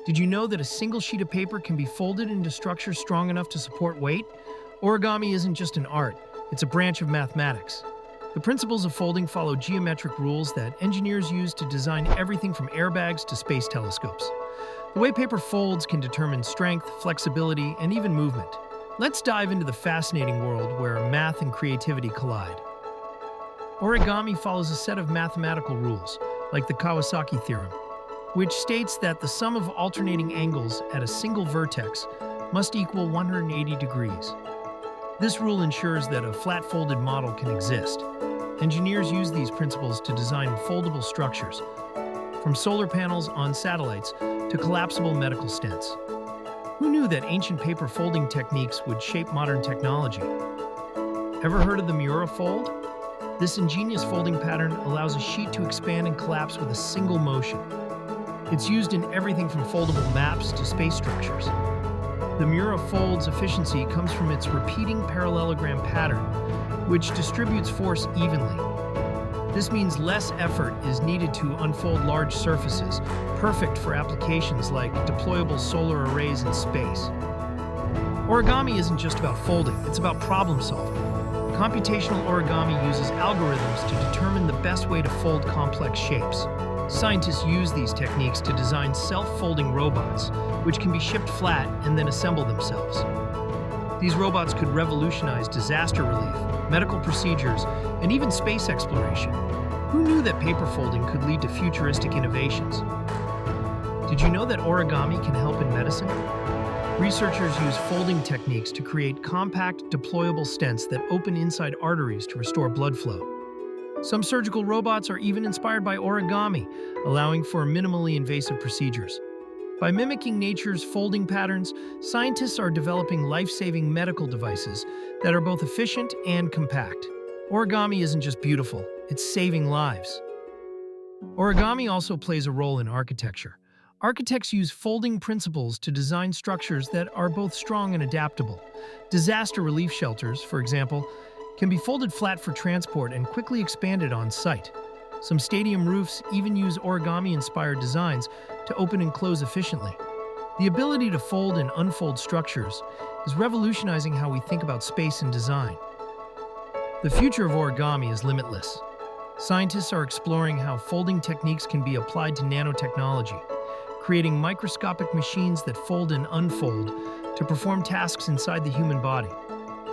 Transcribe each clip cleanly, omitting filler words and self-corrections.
Did you know that a single sheet of paper can be folded into structures strong enough to support weight? Origami isn't just an art, it's a branch of mathematics. The principles of folding follow geometric rules that engineers use to design everything from airbags to space telescopes. The way paper folds can determine strength, flexibility, and even movement. Let's dive into the fascinating world where math and creativity collide. Origami follows a set of mathematical rules, like the Kawasaki theorem, which states that the sum of alternating angles at a single vertex must equal 180 degrees. This rule ensures that a flat-folded model can exist. Engineers use these principles to design foldable structures, from solar panels on satellites to collapsible medical stents. Who knew that ancient paper folding techniques would shape modern technology? Ever heard of the Mura fold? This ingenious folding pattern allows a sheet to expand and collapse with a single motion. It's used in everything from foldable maps to space structures. The Mura fold's efficiency comes from its repeating parallelogram pattern, which distributes force evenly. This means less effort is needed to unfold large surfaces, perfect for applications like deployable solar arrays in space. Origami isn't just about folding, it's about problem solving. Computational origami uses algorithms to determine the best way to fold complex shapes. Scientists use these techniques to design self-folding robots, which can be shipped flat and then assemble themselves. These robots could revolutionize disaster relief, medical procedures, and even space exploration. Who knew that paper folding could lead to futuristic innovations? Did you know that origami can help in medicine? Researchers use folding techniques to create compact, deployable stents that open inside arteries to restore blood flow. Some surgical robots are even inspired by origami, allowing for minimally invasive procedures. By mimicking nature's folding patterns, scientists are developing life-saving medical devices that are both efficient and compact. Origami isn't just beautiful, it's saving lives. Origami also plays a role in architecture. Architects use folding principles to design structures that are both strong and adaptable. Disaster relief shelters, for example, can be folded flat for transport and quickly expanded on site. Some stadium roofs even use origami-inspired designs to open and close efficiently. The ability to fold and unfold structures is revolutionizing how we think about space and design. The future of origami is limitless. Scientists are exploring how folding techniques can be applied to nanotechnology, creating microscopic machines that fold and unfold to perform tasks inside the human body.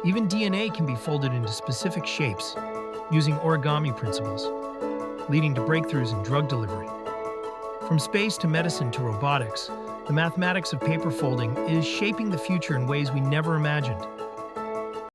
Even DNA can be folded into specific shapes using origami principles, leading to breakthroughs in drug delivery. From space to medicine to robotics, the mathematics of paper folding is shaping the future in ways we never imagined.